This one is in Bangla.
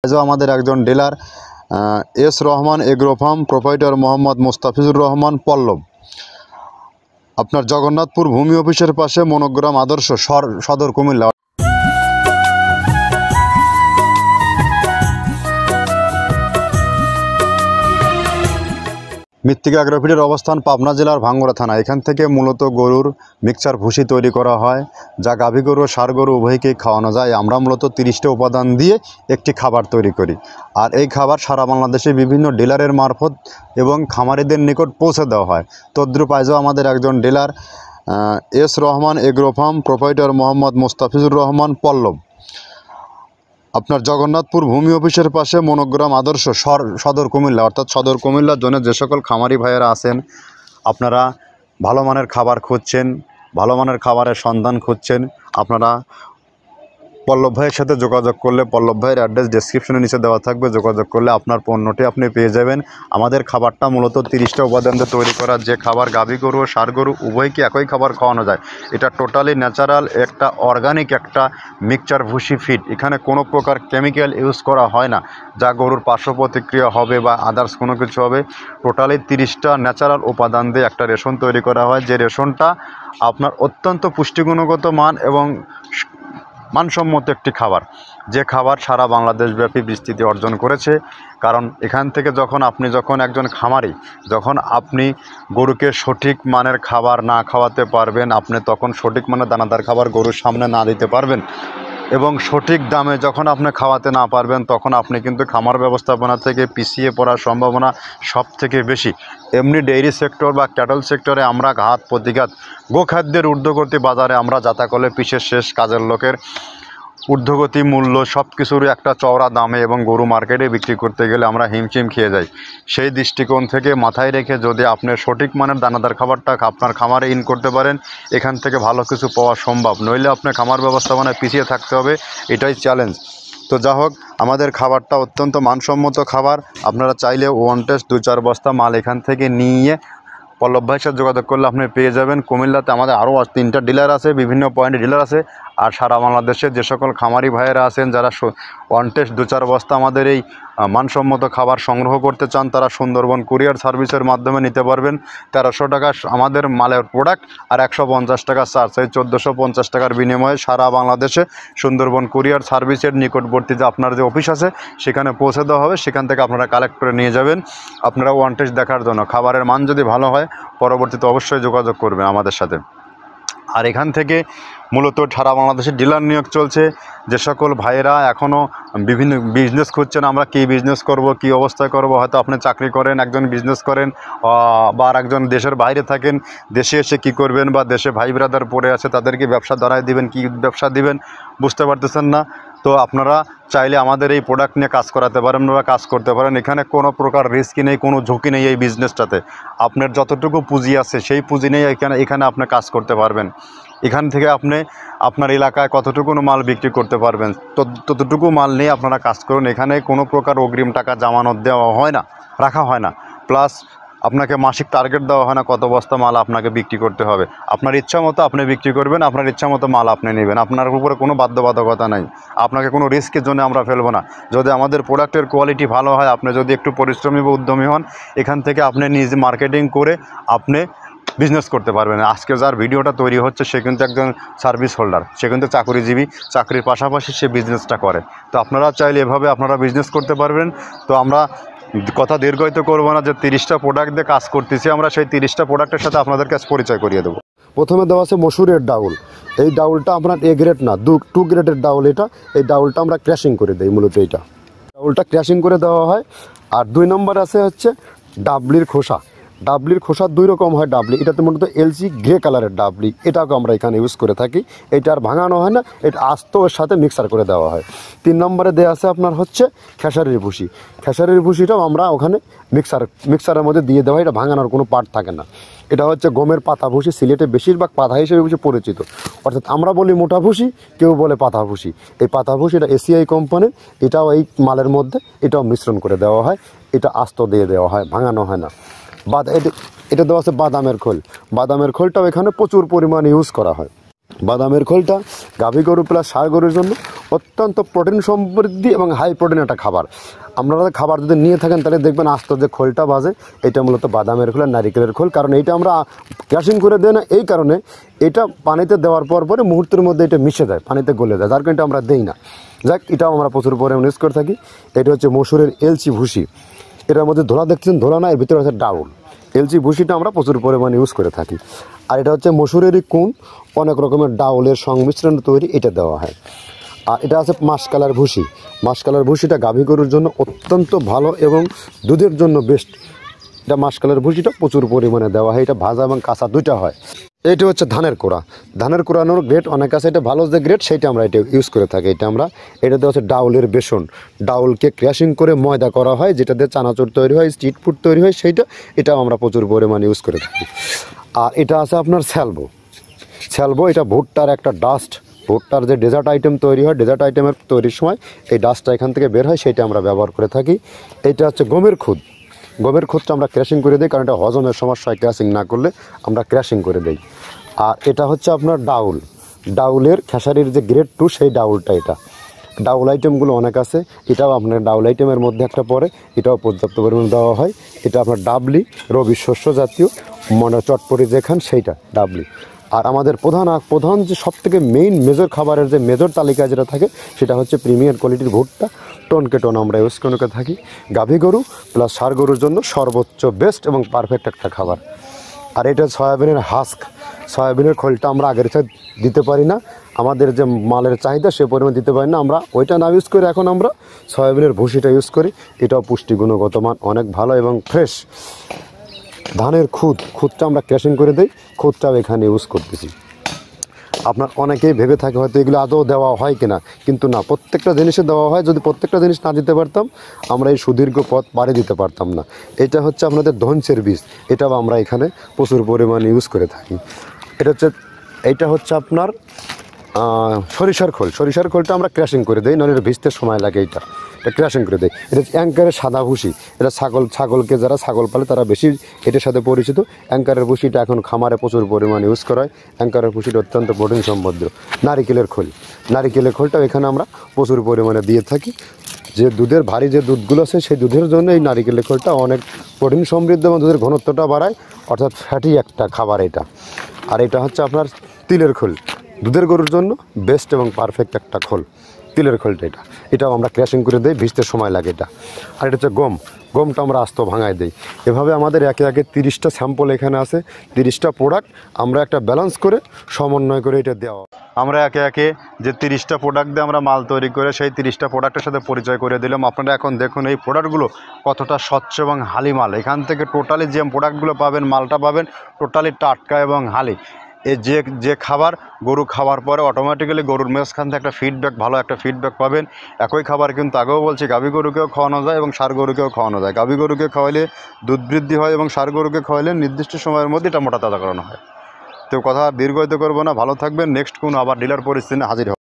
আমাদের একজন dealer S Rahman agro farm proprietor Mohammad Mustafizur Rahman Pallab, আপনার জগন্নাথপুর ভূমি অফিসের পাশে মনোগ্রাম আদর্শ সদর কুমিল্লা। মৃত্তিকা অ্যাগ্রোফিডের অবস্থান পাবনা জেলার ভাঙ্গুড়া থানা। এখান থেকে মূলত গরুর মিক্সচার ভুসি তৈরি করা হয়, যা গাভী গরু ও ষাঁড় গরু উভয়কেই খাওয়ানো যায়। আমরা মূলত 30টা উপাদান দিয়ে একটি খাবার তৈরি করি, আর এই খাবার সারা বাংলাদেশে বিভিন্ন ডিলারের মারফত এবং খামারিদের নিকট পৌঁছে দেওয়া হয়। তদ্রূপ আজও আমাদের একজন dealer S Rahman agro farm proprietor Mohammad Mustafizur Rahman Pallab, আপনার জগন্নাথপুর ভূমি অফিসের পাশে মনোগ্রাম আদর্শ সদর কুমিল্লা, অর্থাৎ সদর কুমিল্লার জন্য যে সকল খামারি ভাইয়েরা আছেন, আপনারা ভালো মানের খাবার খুঁজছেন, ভালো মানের খাবারের সন্ধান খুঁজছেন, আপনারা পল্লব ভাইয়ের সাথে যোগাযোগ করলে পল্লব ভাইয়ের অ্যাড্রেস ডেসক্রিপশনে নিচে দেওয়া থাকবে। যোগাযোগ করলে আপনার পণ্যটি আপনি পেয়ে যাবেন। আমাদের খাবারটা মূলত 30টা উপাদান দিয়ে তৈরি করা, যে খাবার গাভী গরু ও ষাঁড় গরু উভয়কে একই খাবার খাওয়ানো যায়। এটা টোটালি ন্যাচারাল একটা অর্গানিক একটা মিক্সচার ভুসি ফিড। এখানে কোনো প্রকার কেমিক্যাল ইউজ করা হয় না, যা গরুর পার্শ্ব প্রতিক্রিয়া হবে বা আদার্স কোনো কিছু হবে। টোটালি 30টা ন্যাচারাল উপাদান দিয়ে একটা রেশন তৈরি করা হয়, যে রেশনটা আপনার অত্যন্ত পুষ্টিগুণগত মান এবং মানসম্মত একটি খাবার, যে খাবার সারা বাংলাদেশব্যাপী বিস্তৃতি অর্জন করেছে। কারণ এখান থেকে যখন একজন খামারি, যখন আপনি গরুকে সঠিক মানের খাবার না খাওয়াতে পারবেন, আপনি তখন সঠিক মানের দানাদার খাবার গরুর সামনে না দিতে পারবেন এবং সঠিক দামে যখন আপনি খাওয়াতে না পারবেন, তখন আপনি কিন্তু খামার ব্যবস্থাপনা থেকে পিছিয়ে পড়ার সম্ভাবনা সব থেকে বেশি। এমনি ডেইরি সেক্টর বা ক্যাটল সেক্টরে আমরা ঘাত প্রতিঘাত, গোখাদ্যের ঊর্ধ্বগতি বাজারে আমরা যাতাকলে পিছের শেষ, কাজের লোকের ঊর্ধ্বগতি মূল্য সব কিছুরই একটা চওড়া দামে এবং গরু মার্কেটে বিক্রি করতে গেলে আমরা হিমশিম খেয়ে যাই। সেই দৃষ্টিকোণ থেকে মাথায় রেখে যদি আপনি সঠিক মানের দানাদার খাবারটা আপনার খামারে ইন করতে পারেন, এখান থেকে ভালো কিছু পাওয়া সম্ভব। নইলে আপনার খামার ব্যবস্থাপনায় পিছিয়ে থাকতে হবে, এটাই চ্যালেঞ্জ। তো যা হোক, আমাদের খাবারটা অত্যন্ত মানসম্মত খাবার। আপনারা চাইলে ওয়ান টেস্ট 2-4 বস্তা মাল এখান থেকে নিয়ে পল্লব ভাইয়ের সাথে যোগাযোগ করলে আপনি পেয়ে যাবেন। কুমিল্লাতে আমাদের আরও 3টা ডিলার আছে, বিভিন্ন পয়েন্টে ডিলার আছে। আর সারা বাংলাদেশে যে সকল খামারি ভাইয়েরা আছেন, যারা ওয়ান টেস্ট 2-4 বস্তা আমাদের এই মানসম্মত খাবার সংগ্রহ করতে চান, তারা সুন্দরবন কুরিয়ার সার্ভিসের মাধ্যমে নিতে পারবেন। 1300 টাকা আমাদের মালের প্রোডাক্ট আর 150 টাকা চার্জ, এই 1450 টাকার বিনিময়ে সারা বাংলাদেশে সুন্দরবন কুরিয়ার সার্ভিসের নিকটবর্তী যে আপনার যে অফিস আছে সেখানে পৌঁছে দেওয়া হবে। সেখান থেকে আপনারা কালেক্ট করে নিয়ে যাবেন আপনারা ওয়ান টেস্ট দেখার জন্য। খাবারের মান যদি ভালো হয়, পরবর্তীতে অবশ্যই যোগাযোগ করবেন আমাদের সাথে। আর এখান থেকে মূলত সারা বাংলাদেশে ডিলার নিয়োগ চলছে। যে সকল ভাইয়েরা এখনও বিভিন্ন বিজনেস খুঁজছেন, আমরা কী বিজনেস করব, কী অবস্থায় করব, হয়তো আপনি চাকরি করেন, একজন বিজনেস করেন, বা আর একজন দেশের বাইরে থাকেন, দেশে এসে কী করবেন, বা দেশে ভাই ব্রাদার পড়ে আছে তাদেরকে ব্যবসা ধরায় দিবেন, কী ব্যবসা দিবেন বুঝতে পারতেছেন না, তো আপনারা চাইলে আমাদের এই প্রোডাক্ট নিয়ে কাজ করাতে পারেন বা কাজ করতে পারেন। এখানে কোনো প্রকার রিস্কই নেই, কোনো ঝুঁকি নেই এই বিজনেসটাতে। আপনার যতটুকু পুঁজি আছে সেই পুঁজি নিয়ে এখানে আপনি কাজ করতে পারবেন। এখান থেকে আপনি আপনার এলাকায় কতটুকু মাল বিক্রি করতে পারবেন, ততটুকু মাল নিয়ে আপনারা কাজ করুন। এখানে কোনো প্রকার অগ্রিম টাকা জামানত দেওয়া হয় না, রাখা হয় না, প্লাস আপনাকে মাসিক টার্গেট দেওয়া হয় না কত বস্তা মাল আপনাকে বিক্রি করতে হবে। আপনার ইচ্ছা মতো আপনি বিক্রি করবেন, আপনার ইচ্ছা মতো মাল আপনি নেবেন, আপনার উপরে কোনো বাধ্যবাধকতা নাই। আপনাকে কোনো রিস্কের জন্য আমরা ফেলবো না। যদি আমাদের প্রোডাক্টের কোয়ালিটি ভালো হয়, আপনি যদি একটু পরিশ্রমী বা উদ্যমী হন, এখান থেকে আপনি নিজে মার্কেটিং করে আপনি বিজনেস করতে পারবেন। আজকে যার ভিডিওটা তৈরি হচ্ছে সে কিন্তু একজন সার্ভিস হোল্ডার, সে কিন্তু চাকরিজীবী, চাকরির পাশাপাশি সে বিজনেসটা করে। তো আপনারা চাইলে এভাবে আপনারা বিজনেস করতে পারবেন। তো আমরা কথা দীর্ঘায়িত করবো না, যে 30টা প্রোডাক্ট দিয়ে কাজ করতেছি আমরা, সেই 30টা প্রোডাক্টের সাথে আপনাদের কাছে পরিচয় করিয়ে দেবো। প্রথমে দেওয়া আছে মসুরের ডাউল। এই ডাউলটা আপনার এ গ্রেড না, 2 গ্রেডের ডাউল এটা। এই ডাউলটা আমরা ক্র্যাশিং করে দিই, মূলত এইটা ডাউলটা ক্র্যাশিং করে দেওয়া হয়। আর 2 নম্বর আছে হচ্ছে ডাবলির খোসা। ডাবলির খোসা 2 রকম হয় ডাবলি, এটাতে মূলত এলসি গ্রে কালারের ডাবলি, এটাকে আমরা এখানে ইউজ করে থাকি। এটা আর ভাঙানো হয় না, এটা আস্ত ওর সাথে মিক্সার করে দেওয়া হয়। 3 নম্বরে দেওয়া আছে আপনার হচ্ছে খেসারির ভুসি। খেসারির ভুসিটাও আমরা ওখানে মিক্সারের মধ্যে দিয়ে দেওয়া হয়, এটা ভাঙানোর কোনো পার্ট থাকে না। এটা হচ্ছে গমের পাতা ভুসি, সিলেটে বেশিরভাগ পাতা হিসেবে পরিচিত। অর্থাৎ আমরা বলি মোটা ভুসি, কেউ বলে পাতা ভুসি। এই পাতা ভুসি এটা এসিআই কোম্পানির, এটাও এই মালের মধ্যে এটাও মিশ্রণ করে দেওয়া হয়, এটা আস্ত দিয়ে দেওয়া হয়, ভাঙানো হয় না। এটা দেওয়া আছে বাদামের খোল। বাদামের খোলটাও এখানে প্রচুর পরিমাণে ইউজ করা হয়। বাদামের খোলটা গাভী গরু প্লাস ষাঁড় গরুর জন্য অত্যন্ত প্রোটিন সমৃদ্ধি এবং হাই প্রোটিন একটা খাবার। আপনারা খাবার যদি নিয়ে থাকেন তাহলে দেখবেন আস্ত যে খোলটা বাজে, এটা মূলত বাদামের খোল আর নারিকেলের খোল। কারণ এইটা আমরা ক্রাশিং করে দেয় না, এই কারণে এটা পানিতে দেওয়ার পরে মুহূর্তের মধ্যে এটা মিশে যায়, পানিতে গলে যায়, যার কারণে এটা আমরা দেই না। যাক, এটাও আমরা প্রচুর পরিমাণে ইউজ করে থাকি। এটা হচ্ছে মসুরের এলচি ভুসি, এটার মধ্যে ধোলা দেখছেন, ধোলা না, এর ভিতরে আছে ডাউল। এলচি ভুসিটা আমরা প্রচুর পরিমাণে ইউজ করে থাকি। আর এটা হচ্ছে মসুরেরই কুন, অনেক রকমের ডাউলের সংমিশ্রণ তৈরি, এটা দেওয়া হয়। আর এটা আছে মাসকালার ভুসি। মাসকালার ভুসিটা গাভী গরুর জন্য অত্যন্ত ভালো এবং দুধের জন্য বেস্ট। এটা মাসকালার ভুসিটা প্রচুর পরিমাণে দেওয়া হয়, এটা ভাজা এবং কাঁচা দুইটা হয়। এটা হচ্ছে ধানের কোড়া। ধানের কোড়ানোর গ্রেড অনেক আছে, এটা ভালো যে গ্রেড সেইটা আমরা এটা ইউজ করে থাকি। এটাতে হচ্ছে ডাউলের বেসন, ডাউলকে ক্র্যাশিং করে ময়দা করা হয়, যেটা দিয়ে চানাচুর তৈরি হয়, স্ট্রিট ফুড তৈরি হয়, এটাও আমরা প্রচুর পরিমাণে ইউজ করে থাকি। আর এটা আছে আপনার স্যালবো, এটা ভুট্টার একটা ডাস্ট, ভুট্টার যে ডেজার্ট আইটেম তৈরি হয়, ডেজার্ট আইটেমের তৈরির সময় এই ডাস্টটা এখান থেকে বের হয়, সেটা আমরা ব্যবহার করে থাকি। এটা হচ্ছে গমের খুদটা আমরা ক্র্যাশিং করে দিই, কারণ এটা হজমের সমস্যা হয়, ক্র্যাশিং না করলে আমরা ক্র্যাশিং করে দিই। আর এটা হচ্ছে আপনার ডাউলের খেসারির যে গ্রেড 2 সেই ডাউলটা। এটা ডাউল আইটেমগুলো অনেক আছে, এটাও আপনার ডাউল আইটেমের মধ্যে একটা পড়ে, এটাও পর্যাপ্ত পরিমাণে দেওয়া হয়। এটা আপনার ডাবলি, রবি শস্য জাতীয়, চটপটি যেখান সেইটা ডাবলি। আর আমাদের প্রধান যে সবথেকে মেজর খাবারের যে মেজর তালিকায় যেটা থাকে, সেটা হচ্ছে প্রিমিয়ার কোয়ালিটির ভুট্টা, টন আমরা ইউজ করে থাকি। গাভী গরু প্লাস ষাঁড় গরুর জন্য সর্বোচ্চ বেস্ট এবং পারফেক্ট একটা খাবার। আর এটা সয়াবিনের হাস্ক, সয়াবিনের খোলটা আমরা আগের সাথে দিতে পারি না, আমাদের যে মালের চাহিদা সে পরিমাণ দিতে পারি না, আমরা ওইটা না ইউজ করে এখন আমরা সয়াবিনের ভুসিটা ইউজ করি। এটাও পুষ্টি গুণগত মান অনেক ভালো এবং ফ্রেশ। ধানের খুদটা আমরা ক্র্যাশিং করে দিই, খুদটাও এখানে ইউজ করতেছি। আপনার অনেকেই ভেবে থাকে হয়তো এগুলো আদৌ দেওয়া হয় কিনা, কিন্তু না, প্রত্যেকটা জিনিসে দেওয়া হয়। যদি প্রত্যেকটা জিনিস না দিতে পারতাম, আমরা এই সুদীর্ঘ পথ পাড়ি দিতে পারতাম না। এটা হচ্ছে আপনাদের ধনচের বীজ, এটাও আমরা এখানে প্রচুর পরিমাণে ইউজ করে থাকি। এইটা হচ্ছে আপনার সরিষার খোলটা আমরা ক্র্যাশিং করে দিই, নইলে ভিজতে সময় লাগে। এটা ক্র্যাশিং করে দেয়। এটা হচ্ছে অ্যাঙ্কারের সাদা ভুসি, এটা ছাগলকে যারা ছাগল পালে তারা বেশি এটার সাথে পরিচিত। অ্যাঙ্কারের ভুসিটা এখন খামারে প্রচুর পরিমাণে ইউজ করা হয়। অ্যাঙ্কারের ভুসিটা অত্যন্ত প্রোটিন সমৃদ্ধ। নারিকেলের খোলটাও এখানে আমরা প্রচুর পরিমাণে দিয়ে থাকি। যে দুধের ভারী যে দুধগুলো আছে, সেই দুধের জন্য এই নারিকেলের খোলটা অনেক প্রোটিন সমৃদ্ধ এবং দুধের ঘনত্বটা বাড়ায়, অর্থাৎ ফ্যাটি একটা খাবার এটা। আর এটা হচ্ছে আপনার তিলের খোল, দুধের গরুর জন্য বেস্ট এবং পারফেক্ট একটা খোল, তিলের খোলটা। এটাও আমরা ক্র্যাশিং করে দিই, ভিজতে সময় লাগে এটা। আর এটা হচ্ছে গমটা আমরা আস্ত ভাঙায় দিই। এভাবে আমাদের একে 30টা স্যাম্পল এখানে আছে, 30টা প্রোডাক্ট আমরা একটা ব্যালেন্স করে সমন্বয় করে এটা দেওয়া। আমরা একে যে 30টা প্রোডাক্ট দিয়ে আমরা মাল তৈরি করে সেই 30টা প্রোডাক্টের সাথে পরিচয় করে দিলাম। আপনারা এখন দেখুন এই প্রোডাক্টগুলো কতটা স্বচ্ছ এবং হালি মাল। এখান থেকে টোটালি যে প্রোডাক্টগুলো পাবেন, মালটা পাবেন টোটালি টাটকা এবং হালি। যে খাবার গরু খাওয়ার পরে অটোমেটিক্যালি গরুর মেজখান থেকে ভালো একটা ফিডব্যাক পাবেন। একই খাবার কিন্তু আগেও বলছি, গাভী গরুকেও খাওয়ানো যায় এবং ষাঁড় গরুকেও খাওয়ানো যায়। গাভী গরুকে খাওয়াইলে দুধ বৃদ্ধি হয় এবং ষাঁড় গরুকে খাওয়াইলে নির্দিষ্ট সময়ের মধ্যে এটা মোটা তাজা করানো হয়। তো কথা দীর্ঘায়িত করবো না, ভালো থাকবেন। নেক্সট কোনো আবার ডিলার পরিস্থিতি হাজির হবে।